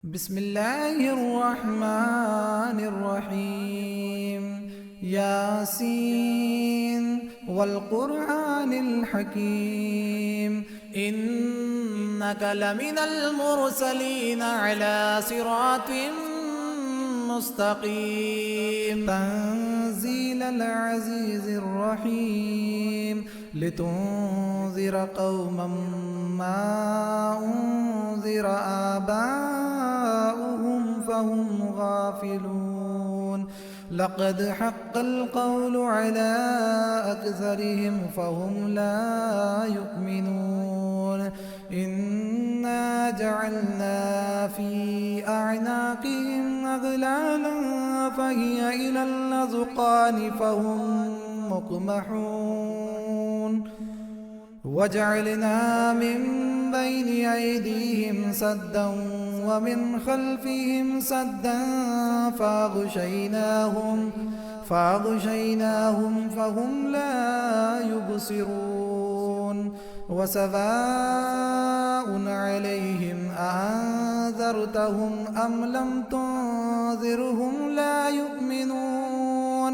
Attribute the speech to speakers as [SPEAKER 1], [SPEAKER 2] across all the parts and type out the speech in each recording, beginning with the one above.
[SPEAKER 1] بسم الله الرحمن الرحيم. ياسين والقرآن الحكيم إنك لمن المرسلين على صراط مستقيم. تنزيل العزيز الرحيم لتنذر قوما ما أنذر آباؤهم فهم غافلون. لقد حق القول على أكثرهم فهم لا يؤمنون. إنا جعلنا في أعناقهم أغلالا فهي إلى الأذقان فهم مقمحون. وجعلنا من بين أيديهم سدا ومن خلفهم سدا فأغشيناهم فهم لا يبصرون. وسواء عليهم أأنذرتهم أم لم تنذرهم لا يؤمنون.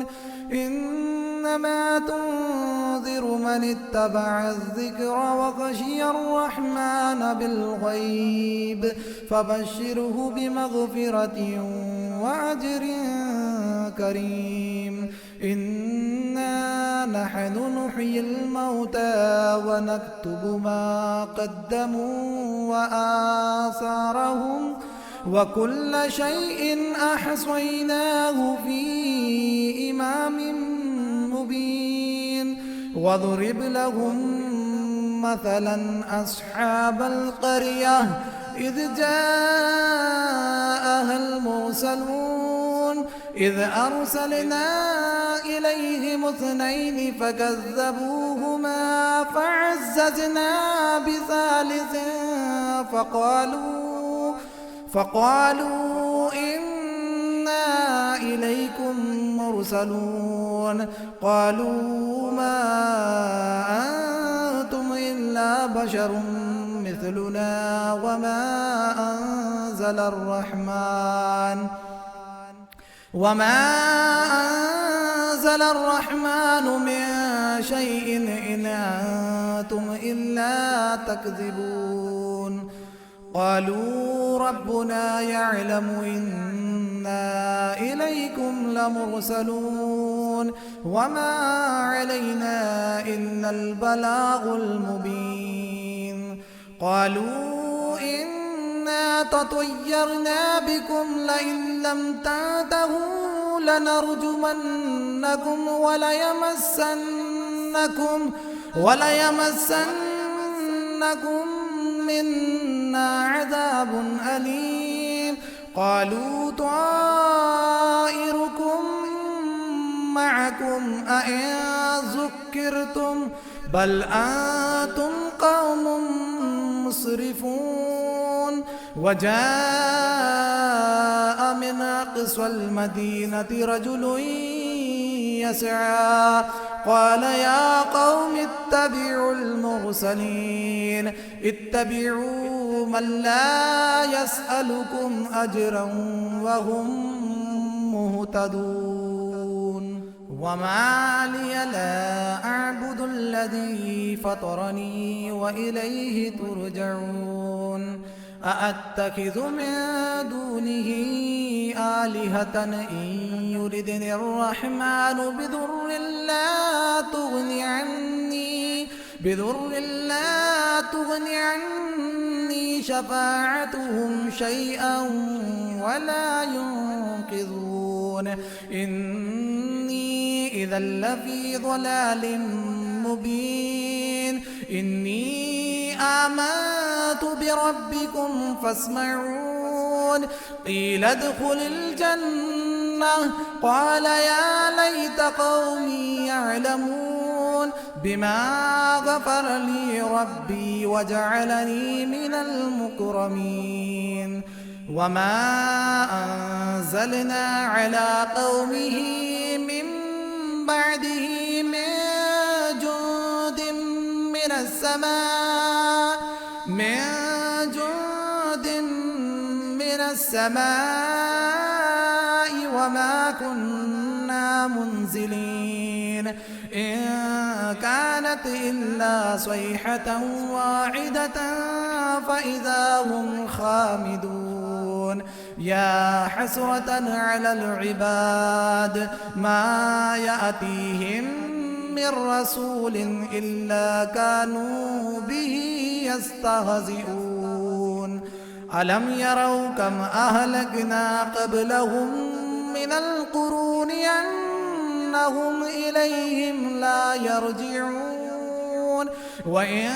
[SPEAKER 1] إنما تنذر من اتبع الذكر وخشي الرحمن بالغيب فبشره بمغفرة وأجر كريم. إنا نحن نحيي الموتى ونكتب ما قدموا وآثارهم وكل شيء أحصيناه في إمام مبين. واضرب لهم مثلا أصحاب القرية إذ جاءها المرسلون إذ أرسلنا إليهم اثنين فكذبوهما فعززنا بثالث فقالوا إنا إليكم مرسلون. قالوا ما أنتم إلا بشر مثلنا وما أنزل الرحمن من شيء إن أنتم إلا تكذبون. قالوا ربنا يعلم إنا إليكم لمرسلون وما علينا إلا البلاغ المبين. قالوا إنا تطيرنا بكم لئن لم تنتهوا لنرجمنكم وليمسنكم منا عذاب أليم. قالوا طائركم معكم أئن ذكرتم بل أنتم قوم مسرفون. وجاء من أقصى المدينة رجل يسعى قال يا قوم اتبعوا المرسلين اتبعوا من لا يسألكم أجرا وهم مهتدون. وما لي لا أعبد الذي فطرني وإليه ترجعون. أأتخذ من دونه آلهة إن يردني الرحمن بضر لا تغني عني شفاعتهم شيئا ولا ينقذون. إني إذا لفي ضلال مبين. إني آمنت بربكم فاسمعون. قيل ادخل الجنة قال يا ليت قومي يعلمون بما غفر لي ربي وجعلني من المكرمين. وما أنزلنا على قومه من بعده من جند من السماء السماء وما كنا منزلين إن كانت إلا صيحة واحدة فإذا هم خامدون يا حسرة على العباد ما يأتيهم من رسول إلا كانوا به يستهزئون ألم يروا كم أهلكنا قبلهم من القرون أنهم إليهم لا يرجعون وإن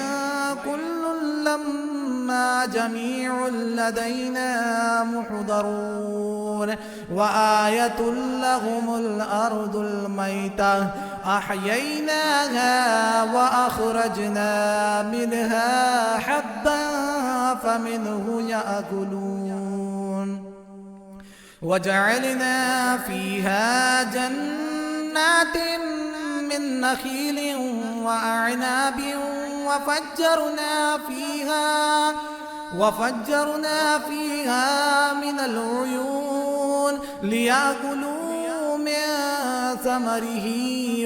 [SPEAKER 1] كل لما جميع لدينا محضرون وآية لهم الأرض الميتة أحييناها وأخرجنا منها حبا فمنه يأكلون وجعلنا فيها جنات من نخيل وأعناب وفجرنا فيها من العيون ليأكلوا من ثمره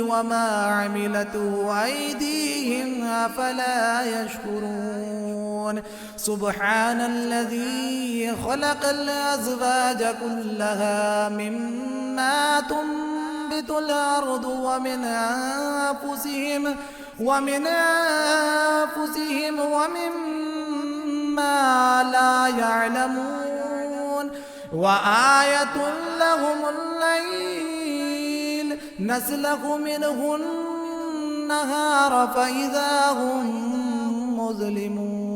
[SPEAKER 1] وما عملته أيديهم أفلا يشكرون سبحان الذي خلق الأزواج كلها مما تنبت الأرض ومن أنفسهم ومما لا يعلمون وآية لهم الليل نسلخ منه النهار فإذا هم مظلمون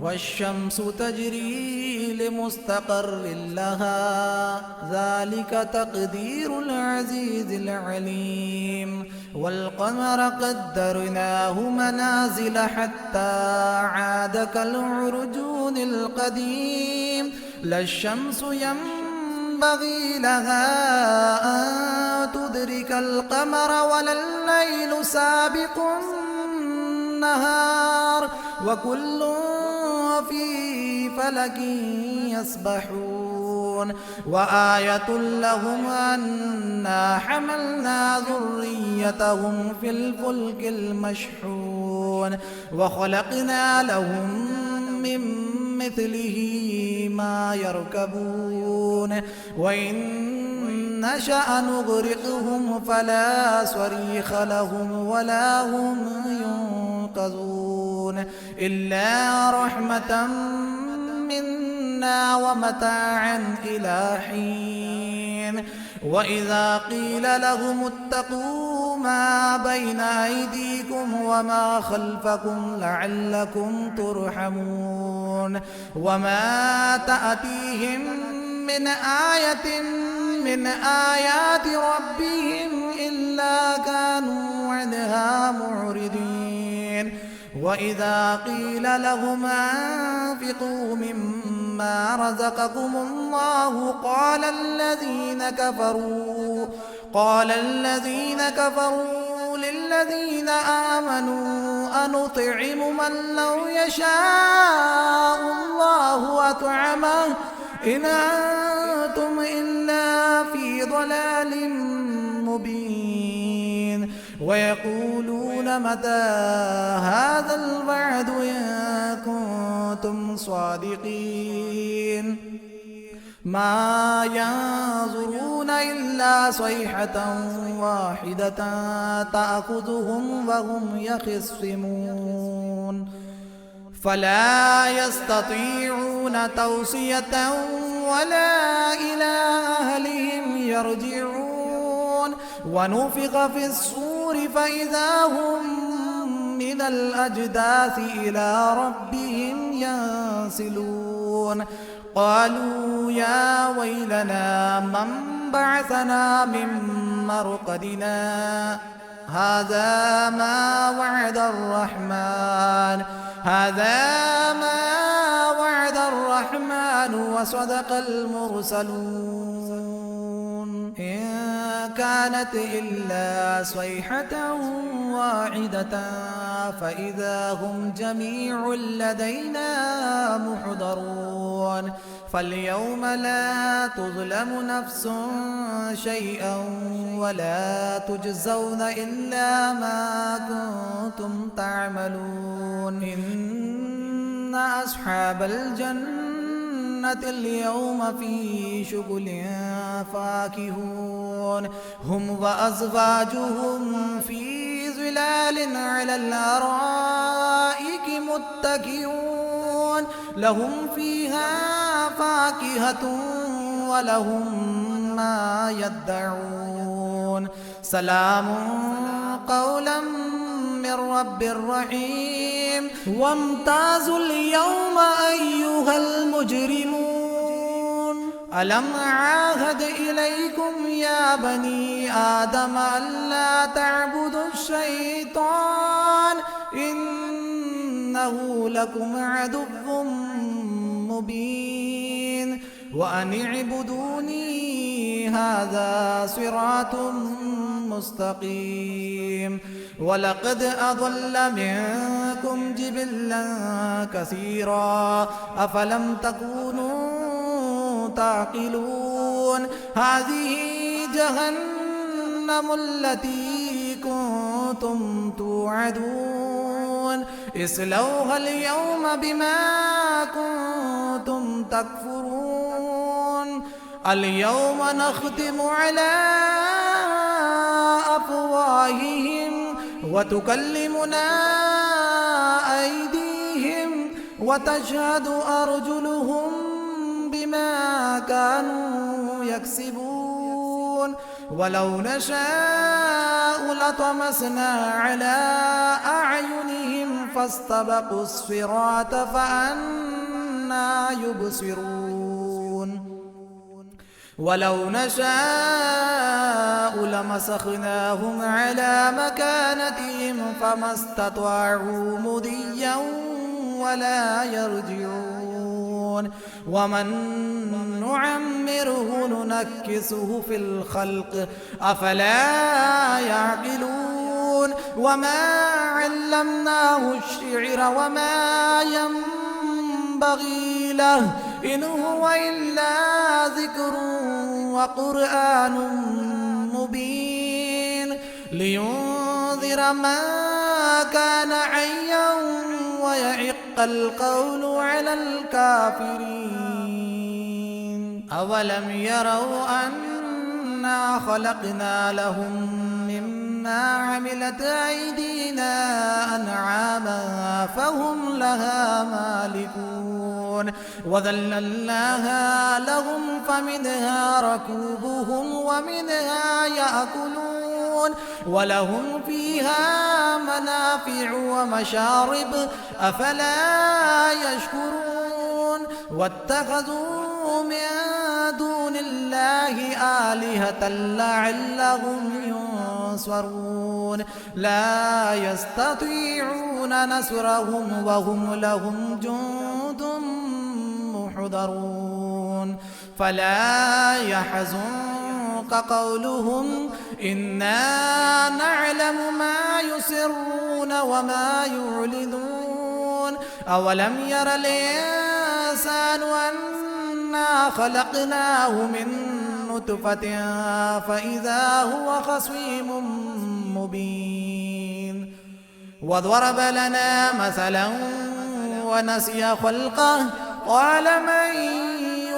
[SPEAKER 1] والشمس تجري لمستقر لها ذلك تقدير العزيز العليم والقمر قدرناه منازل حتى عاد كالعرجون القديم لا الشمس ينبغي لها أن تدرك القمر ولا الليل سابق النهار وكل في فلك يسبحون وآية لهم أنا حملنا ذريتهم في الفلك المشحون وخلقنا لهم من مثله ما يركبون وإن نشأ نغرقهم فلا صريخ لهم ولا هم ينقذون إلا رحمة منا ومتاعا إلى حين وإذا قيل لهم اتقوا ما بين أيديكم وما خلفكم لعلكم ترحمون وما تأتيهم من آية من آيات ربهم إلا كانوا عنها معرضين وإذا قيل لهم أنفقوا مما رزقكم الله قال الذين كفروا للذين آمنوا أنطعم من لو يشاء الله أطعمه إن أنتم إلا في ضلال مبين ويقولون متى هذا الوعد إن كنتم صادقين ما ينظرون إلا صيحة واحدة تأخذهم وهم يخصمون فلا يستطيعون توصية ولا إلى أهلهم يرجعون ونفخ في الصور فإذا هم من الأجداث إلى ربهم ينسلون قالوا يا ويلنا من بعثنا من مرقدنا هذا ما وعد الرحمن وصدق المرسلون إن كانت إلا صيحة واحدة فإذا هم جميع لدينا محضرون فاليوم لا تظلم نفس شيئا ولا تجزون إلا ما كنتم تعملون إن أصحاب الجنة اليوم في شغل فاكهون هم وأزواجهم في ظلال على الأرائك متكئون لهم فيها فاكهة ولهم ما يدعون سلام قولا من رب رحيم وامتازوا اليوم أيها المجرمون ألم أعاهد إليكم يا بني آدم ألا تعبدوا الشيطان إنه لكم عدو مبين وأن اعبدوني هذا صراط مستقيم ولقد أضل منكم جبلا كثيرا أفلم تكونوا تعقلون هذه جهنم التي كنتم توعدون اصلوها اليوم بما كنتم تكفرون اليوم نختم على أفواههم وتكلمنا أيديهم وتشهد أرجلهم بما كانوا يكسبون ولو نشاء لطمسنا على أعينهم فاستبقوا الصراط فأنى يبصرون ولو نشاء لمسخناهم على مكانتهم فما استطاعوا مضيا ولا يرجعون ومن نعمره ننكسه في الخلق أفلا يعقلون وما علمناه الشعر وما ينبغي له إن هو إلا ذكر وقرآن مبين لينذر من كان حيا ويحق القول على الكافرين أولم يروا أنا خلقنا لهم مما عملت أيدينا أنعاما فهم لها مالكون وذللناها لهم فمنها ركوبهم ومنها يأكلون ولهم فيها منافع ومشارب أفلا يشكرون واتخذوا من دون الله آلهة لعلهم ينصرون لا يستطيعون نصرهم وهم لهم جند محضرون فلا يحزنك قولهم إنا نعلم ما يسرون وما يعلنون أولم ير الإنسان أنا خلقناه من نطفة فإذا هو خصيم مبين وضرب لنا مثلا ونسي خلقه قال من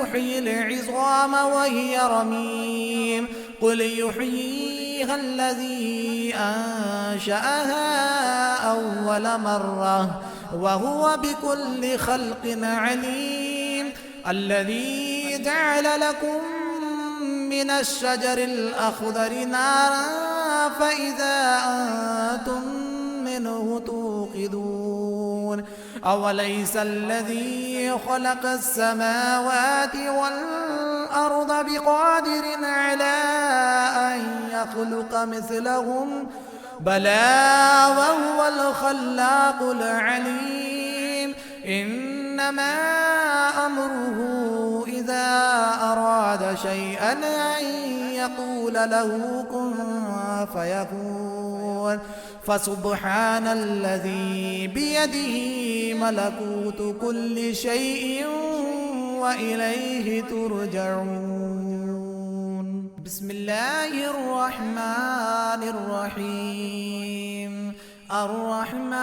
[SPEAKER 1] يحيي العظام وهي رميم قل يحييها الذي أنشأها أول مرة وهو بكل خلق عليم الذي جعل لكم من الشجر الأخضر نارا فإذا أنتم منه توقدون أوليس الذي خلق السماوات والأرض بقادر على أن يخلق مثلهم بلى وهو الخلاق العليم إنما أمره إذا أراد شيئا أن يقول له كن فيكون فسبحان الذي بيده ملكوت كل شيء وإليه ترجعون. بسم الله الرحمن الرحيم. الرحمن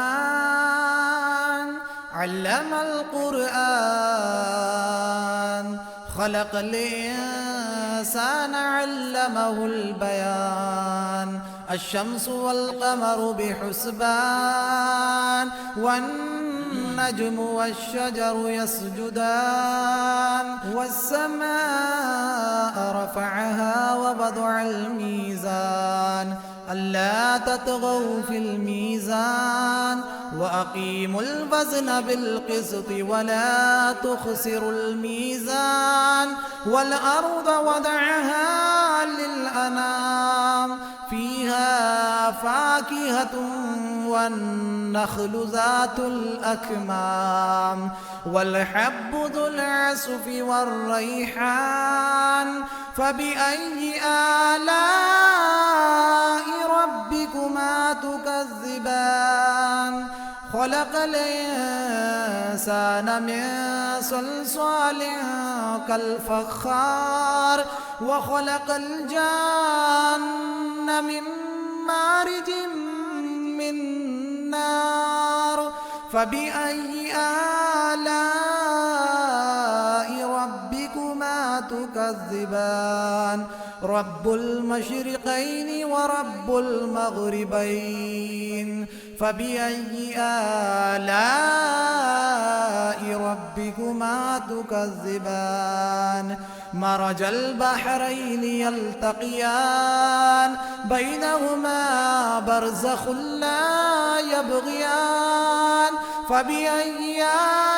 [SPEAKER 1] علم القرآن، خلق الإنسان علمه البيان. الشمس والقمر بحسبان، والنجم والشجر يسجدان. والسماء رفعها ووضع الميزان، ألا تطغوا في الميزان، وأقيموا الوزن بالقسط ولا تخسروا الميزان. والأرض وضعها للأنام، فيها فاكهة والنخل ذات الأكمام، والحب ذو العصف والريحان. فبأي آلاء ربكما تكذبان؟ خلق الإنسان من صلصال كالفخار، وخلق الجان من مارج من نار. فبأي آلاء ربكما تكذبان؟ رب المشرقين ورب المغربين. فبأي آلاء ربكما تكذبان؟ مرج البحرين يلتقيان، بينهما برزخ لا يبغيان. فبأي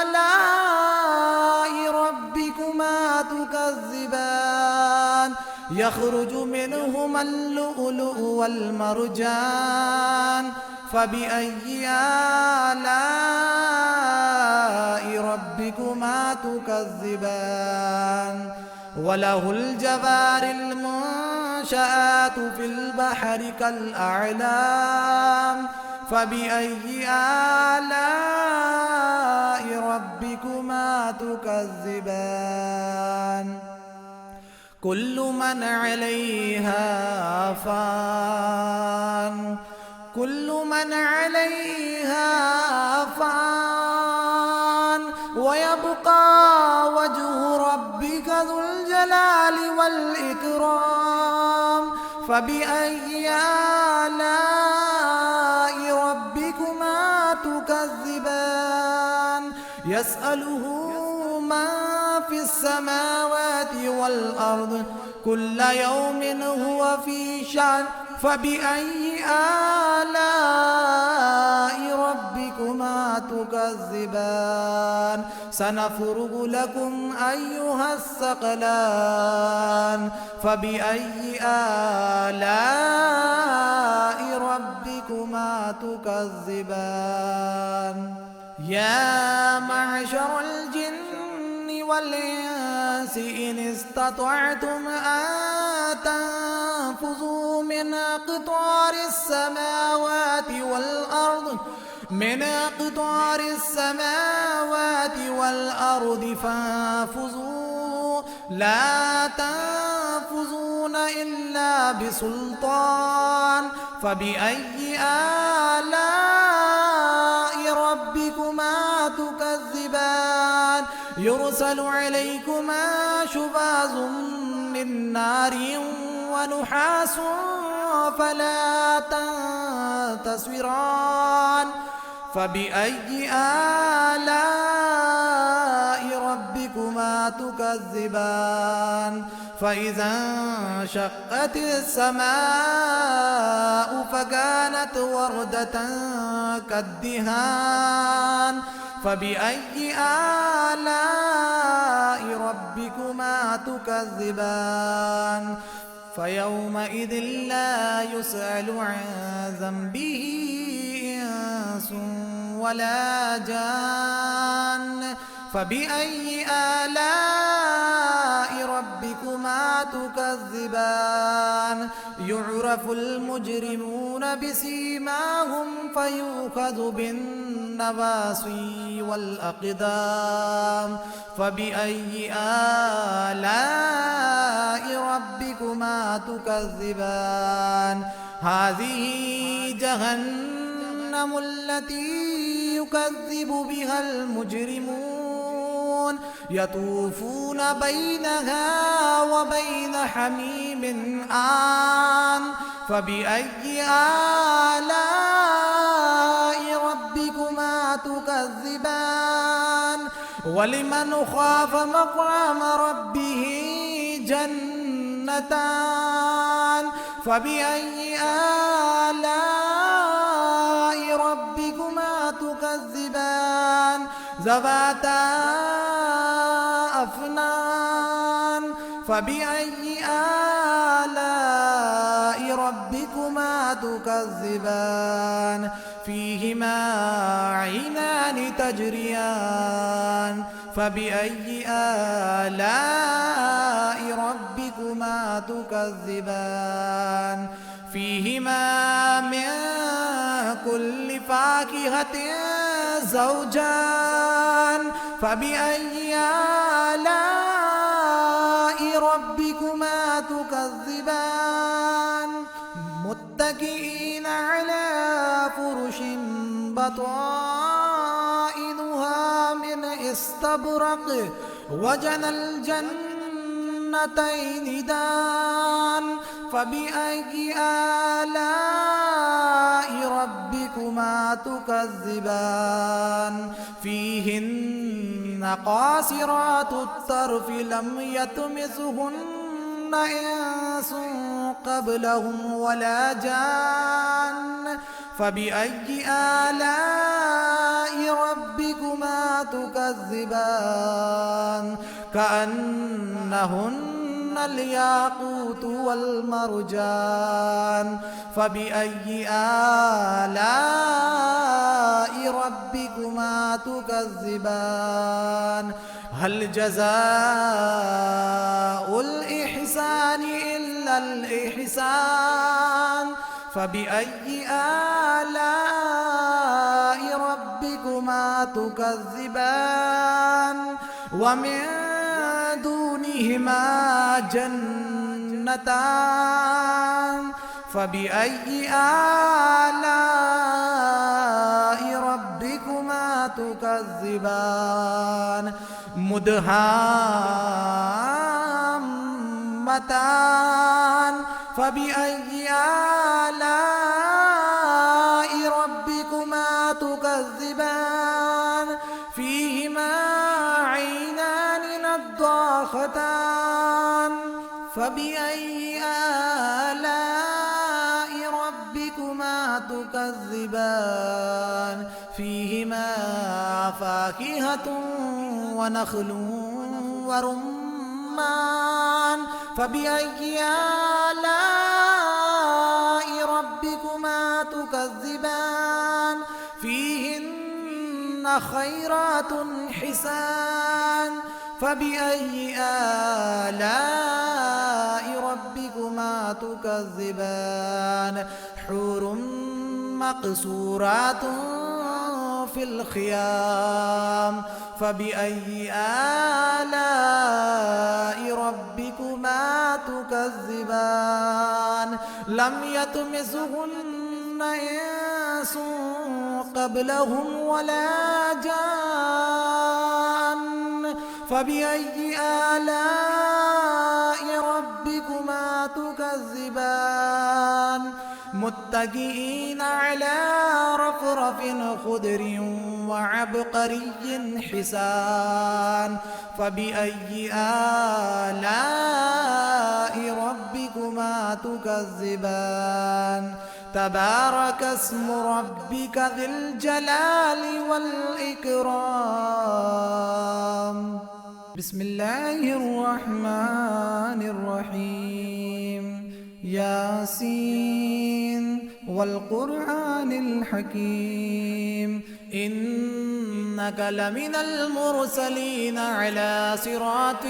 [SPEAKER 1] آلاء ربكما تكذبان؟ يخرج منهما اللؤلؤ والمرجان. فبأي آلاء ربكما تكذبان؟ وله الجوار المنشآت في البحر كالأعلام. فبأي آلاء ربكما تكذبان؟ كل من عليها فان، كل من عليها فان، ويبقى وجه ربك ذو الجلال والإكرام. فبأي آلاء ربكما تكذبان؟ يسأله من في السماوات والأرض، كل يوم هو في شأن. فبأي آلاء ربكما تكذبان؟ سنفرغ لكم أيها الثقلان. فبأي آلاء ربكما تكذبان؟ يا معشر الجن والإنس إن استطعتم أن تنفذوا من أقطار السماوات والأرض، من أقطار السماوات والأرض فانفذوا، لا تنفذون إلا بسلطان. فبأي آلاء ربكما تكذبان؟ يرسل عليكما شواظ من نار ونحاس فلا تنتصران. فبأي آلاء ربكما تكذبان؟ فإذا انشقت السماء فكانت وردة كالدهان. فبأي آلاء ربكما تكذبان؟ فيومئذ لا يسأل عن ذنبه إنس ولا جان. فبأي آلاء ربكما تكذبان يعرف المجرمون بسيماهم فيؤخذ بالنواصي والأقدام فبأي آلاء ربكما تكذبان هذه جهنم التي يكذب بها المجرمون يطوفون بينها وبين حميم آن فبأي آلاء ربكما تكذبان ولمن خاف مقام ربه جنتان فبأي آلاء ربكما تكذبان ذواتا أفنان فبأي آلاء ربكما تكذبان فيهما عينان تجريان فبأي آلاء ربكما تكذبان فيهما من كل فاكهة زوجان فبأي آلاء ربكما تكذبان متكئين على فرش بطائنها من استبرق وجنى الجنتين دان فبأي آلاء ربكما تكذبان فيهن قاصرات الطرف لم يطمثهن إنس قبلهم ولا جان فبأي آلاء ربكما تكذبان كأنهن الياقوت والمرجان فبأي آلاء ربكما تكذبان هل جزاء الإحسان إلا الإحسان فبأي آلاء ربكما تكذبان ومن دونهما جنتان فبأي آلاء ربكما تكذبان مدهامتان فبأي آلاء ربكما تكذبان فيهما عينان نضاختان فبأي آلاء ربكما تكذبان فيهما فاكهة ونخل ورمان فبأي آلاء ربكما تكذبان فيهن خيرات حسان فبأي آلاء ربكما تكذبان حور مقصورات في الخيام فبأي آلاء ربكما تكذبان لم يطمثهن إنس قبلهم ولا جان فبأي آلاء ربكما تكذبان متكئين على رفرف خضر وعبقري حسان فبأي آلاء ربكما تكذبان تبارك اسم ربك ذي الجلال والإكرام بسم الله الرحمن الرحيم ياسين والقرآن الحكيم إنك لمن المرسلين على صراط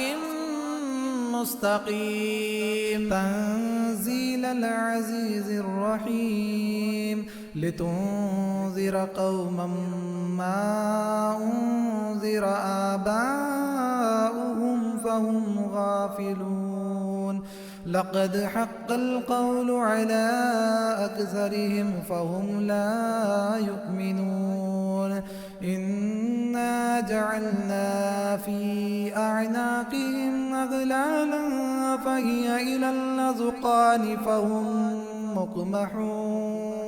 [SPEAKER 1] مستقيم تنزيل العزيز الرحيم لتنذر قوما ما أنذر آباؤهم فهم غافلون لقد حق القول على أكثرهم فهم لا يؤمنون إنا جعلنا في أعناقهم أغلالا فهي إلى الأذقان فهم مقمحون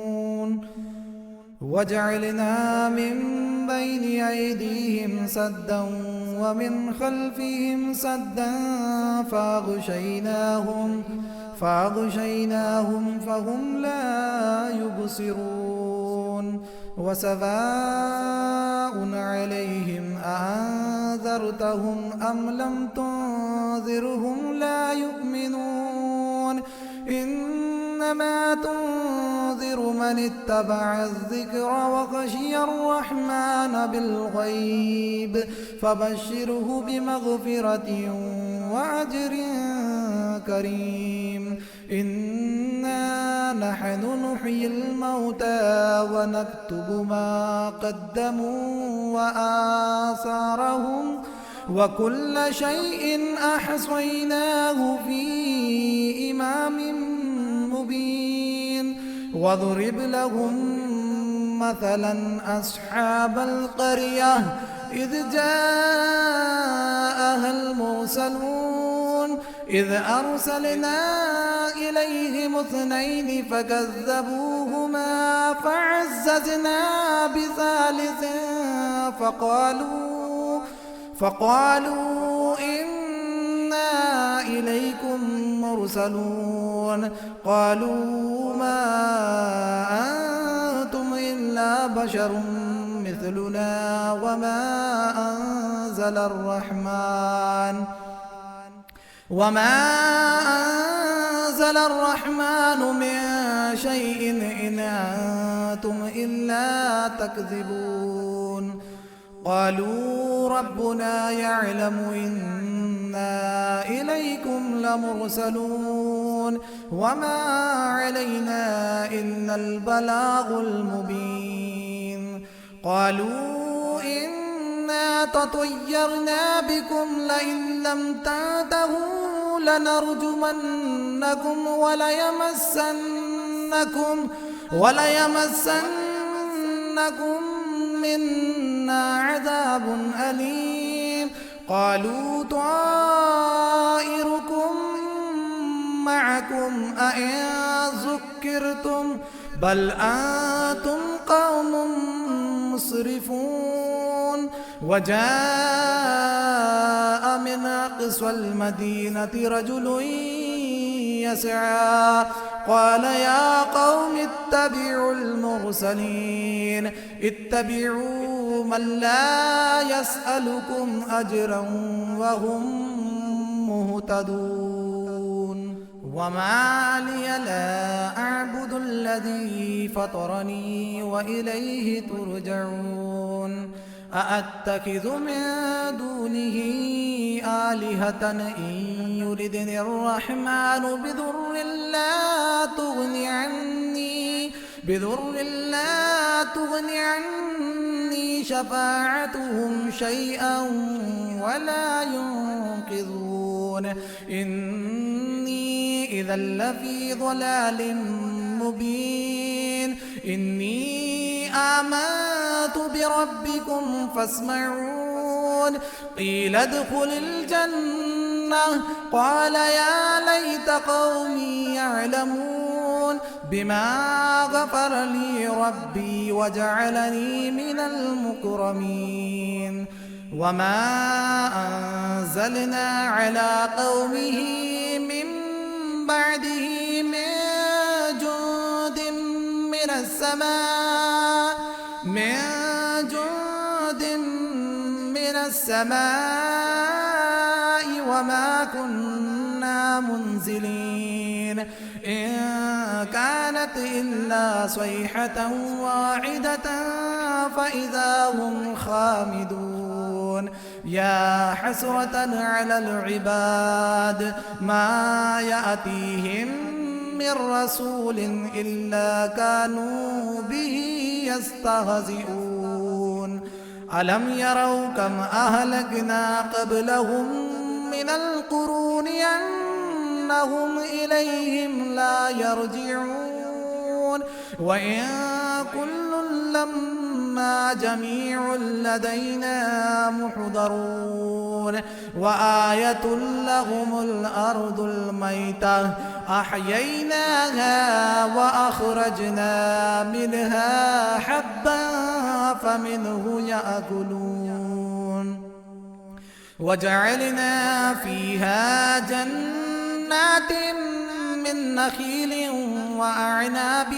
[SPEAKER 1] وجعلنا من بين أيديهم سدا ومن خلفهم سدا فأغشيناهم فهم لا يبصرون وسواء عليهم أأنذرتهم أم لم تنذرهم لا يؤمنون إنما تنذر من اتبع الذكر وخشي الرحمن بالغيب فبشره بمغفرة وأجر كريم إنا نحن نحيي الموتى ونكتب ما قدموا وآثارهم وكل شيء أحصيناه في إمام مبين واضرب لهم مثلا أصحاب القرية إذ جاءها المرسلون إذ أرسلنا إليهم اثنين فكذبوهما فعززنا بثالث فقالوا إنا إليكم مرسلون قالوا ما أنتم إلا بشر مثلنا وما أنزل الرحمن من شيء إن أنتم إلا تكذبون قالوا ربنا يعلم إنا إليكم لمرسلون وما علينا إلا البلاغ المبين قالوا إنا تطيرنا بكم لئن لم تنتهوا لنرجمنكم وليمسنكم منا عذاب أليم قالوا طائركم معكم أئن ذكرتم بل أنتم قوم مسرفون وجاء من أقصى المدينة رجل يسعى قال يا قوم اتبعوا المرسلين اتبعوا من لا يسألكم أجرا وهم مهتدون وما لي لا أعبد الذي فطرني وإليه ترجعون أأتخذ من دونه آلهة إن يردني الرحمن بضر لا تغني عني شفاعتهم شيئا ولا ينقذون إني إذا لفي ضلال مبين إني آمنت بربكم فاسمعون قيل ادخل الجنة قال يا ليت قومي يعلمون بما غفر لي ربي وجعلني من المكرمين وما أنزلنا على قومه من بعده من جند من السماء وما كنا منزلين إن كانت إلا صيحة واحدة فإذا هم خامدون يا حسرة على العباد ما يأتيهم من رسول إلا كانوا به يستهزئون ألم يروا كم أهلكنا قبلهم من القرون أنهم إليهم لا يرجعون وإن كل لما جميع لدينا محضرون وآية لهم الأرض الميتة أحييناها وأخرجنا منها حبا فمنه يأكلون وجعلنا فيها جنات من نخيل وأعناب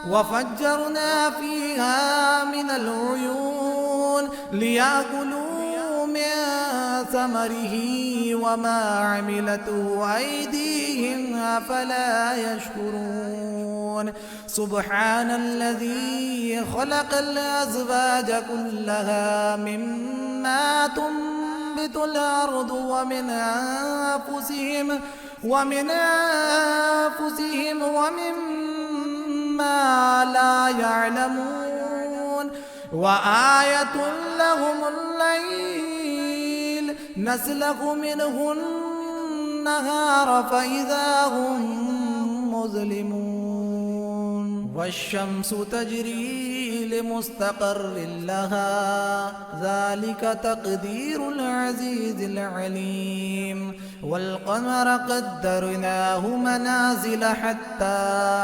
[SPEAKER 1] وفجرنا فيها من العيون ليأكلوا من ثمره وما عملته أيديهم أفلا يشكرون سبحان الذي خلق الأزواج كلها مما تنبت الأرض ومن أنفسهم ومما لا يعلمون وآية لهم الليل نسلخ منه النهار فإذا هم مظلمون والشمس تجري لمستقر لها ذلك تقدير العزيز العليم والقمر قدرناه منازل حتى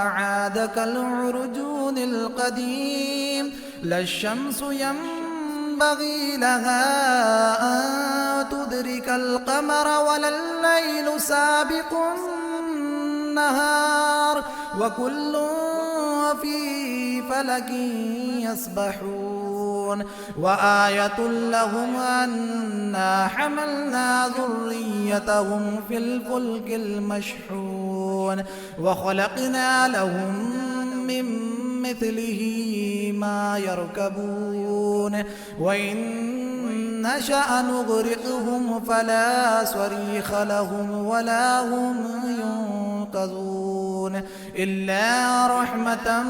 [SPEAKER 1] عاد كالعرجون القديم لا الشمس ينبغي لها أن تدرك القمر ولا الليل سابق النهار وكل في فلك يسبحون وآية لهم أنا حملنا ذريتهم في الفلك المشحون وخلقنا لهم من مثله ما يركبون وإن نشأ نغرقهم فلا صريخ لهم ولا هم ينقذون إلا رحمة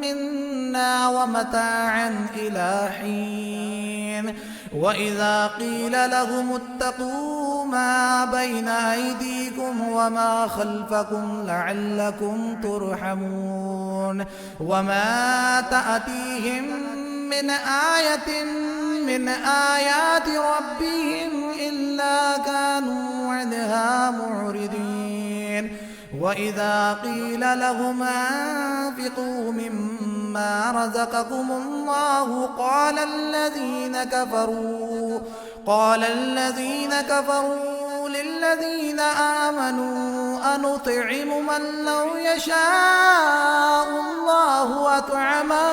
[SPEAKER 1] منا ومتاعا إلى حين وإذا قيل لهم اتقوا ما بين أيديكم وما خلفكم لعلكم ترحمون وما تأتيهم من آية من آيات ربهم إلا كانوا عنها معرضين وإذا قيل لهم أنفقوا مما رزقكم الله قال الذين كفروا للذين آمنوا أنطعم من لو يشاء الله أطعمه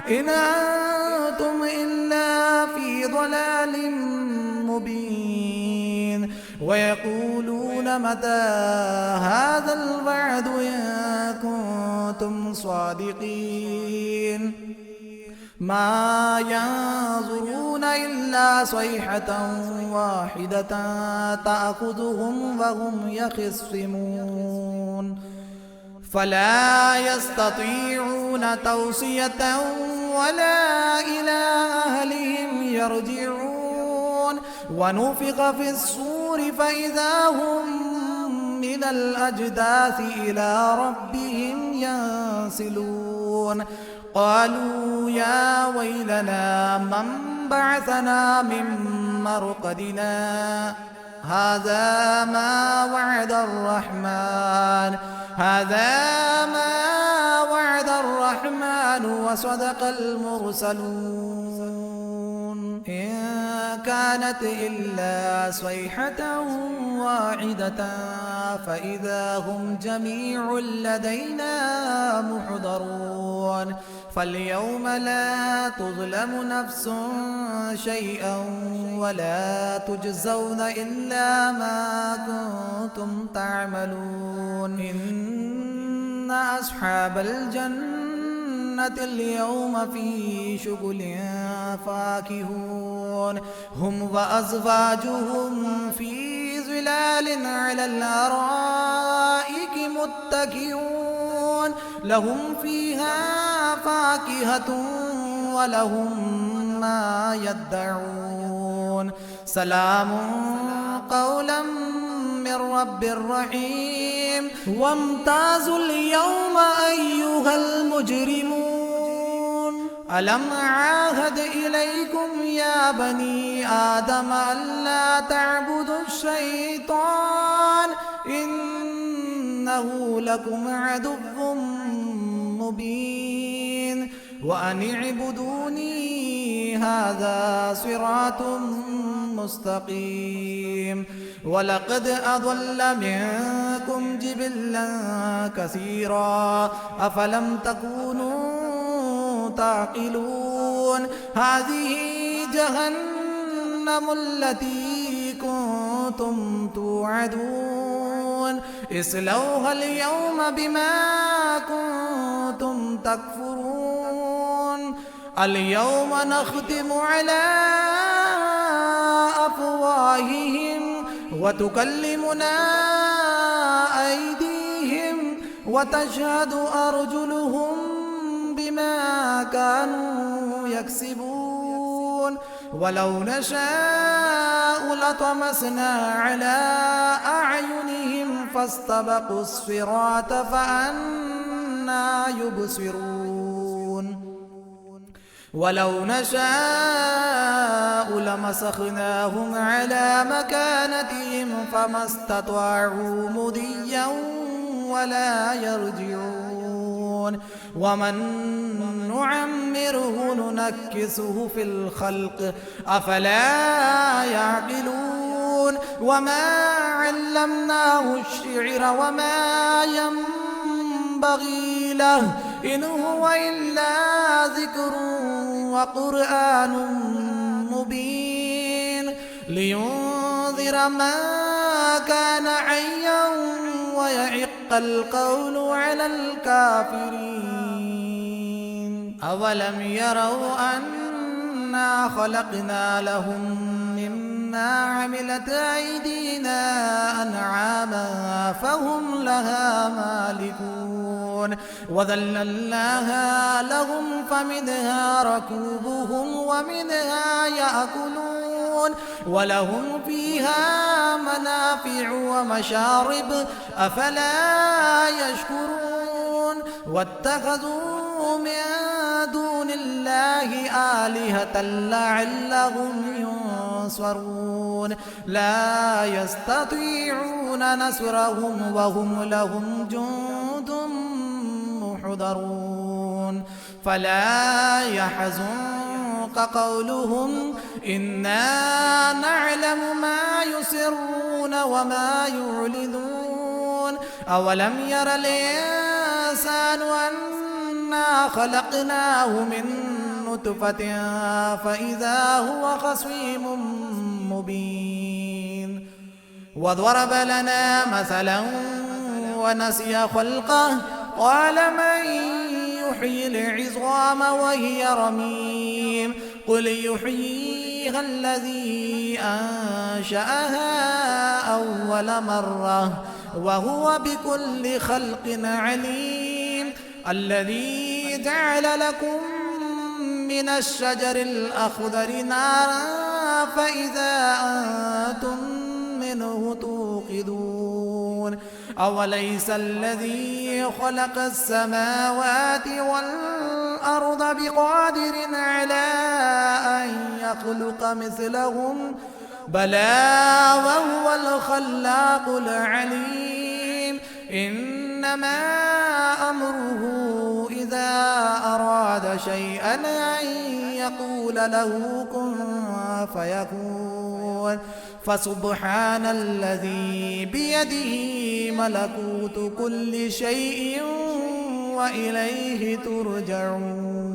[SPEAKER 1] إن أنتم إلا في ضلال مبين ويقولون متى هذا الوعد إن كنتم صادقين ما ينظرون إلا صيحة واحدة تأخذهم وهم يخصمون فلا يستطيعون توصية ولا إلى أهلهم يرجعون ونفخ في الصور فإذا هم من الأجداث إلى ربهم ينسلون قالوا يا ويلنا من بعثنا من مرقدنا هذا ما وعد الرحمن وصدق المرسلون إن كانت إلا صيحة واحدة فإذا هم جميع لدينا محضرون فاليوم لا تظلم نفس شيئا ولا تجزون إلا ما كنتم تعملون إن أصحاب الجنة اليوم في شغل فاكهون هم وأزواجهم في ظلال على الأرائك متكئون لهم فيها فاكهة ولهم ما يدعون سلام قولا من رب رحيم وامتازوا اليوم أيها المجرمون ألم عاهد إليكم يا بني آدم ألا تعبدوا الشيطان إنه لكم عدو مبين وأن اعبدوني هذا صراط مستقيم ولقد أضل منكم جبلا كثيرا أفلم تكونوا تعقلون هذه جهنم التي كنتم توعدون اصلوها اليوم بما كنتم تكفرون اليوم نختم على أفواههم وتكلمنا أيديهم وتشهد أرجلهم بما كانوا يكسبون ولو نشاء لطمسنا على أعينهم فاستبقوا الصراط فأنى يبصرون ولو نشاء لمسخناهم على مكانتهم فما استطاعوا مضيا ولا يرجعون ومن نعمره ننكسه في الخلق أفلا يعقلون وما علمناه الشعر وما ينبغي له إن هو إلا ذكر وقرآن مبين لينذر من كان حيا ويحق القول على الكافرين أولم يروا أنا خلقنا لهم مما عملت أيدينا أنعاما فهم لها مالكون وذللناها لهم فمنها ركوبهم ومنها يأكلون ولهم فيها منافع ومشارب أفلا يشكرون واتخذوا من دون الله آلهة لعلهم ينصرون لا يستطيعون نصرهم وهم لهم جند محضرون فلا يحزنك قولهم إنا نعلم ما يسرون وما يعلنون أولم ير الإنسان أنا خلقناه من نطفة فإذا هو خصيم مبين وضرب لنا مثلا ونسي خلقه قال من يحيي العظام وهي رميم قل يحييها الذي أنشأها أول مرة وهو بكل خلق عليم الذي جعل لكم من الشجر الأخضر نارا فإذا أنتم منه توقدون أوليس الذي خلق السماوات والأرض بقادر على أن يخلق مثلهم بلى وهو الخلاق العليم إنما أمره إذا أراد شيئا أن يقول له كن فيكون فسبحان الذي بيده ملكوت كل شيء وإليه ترجعون.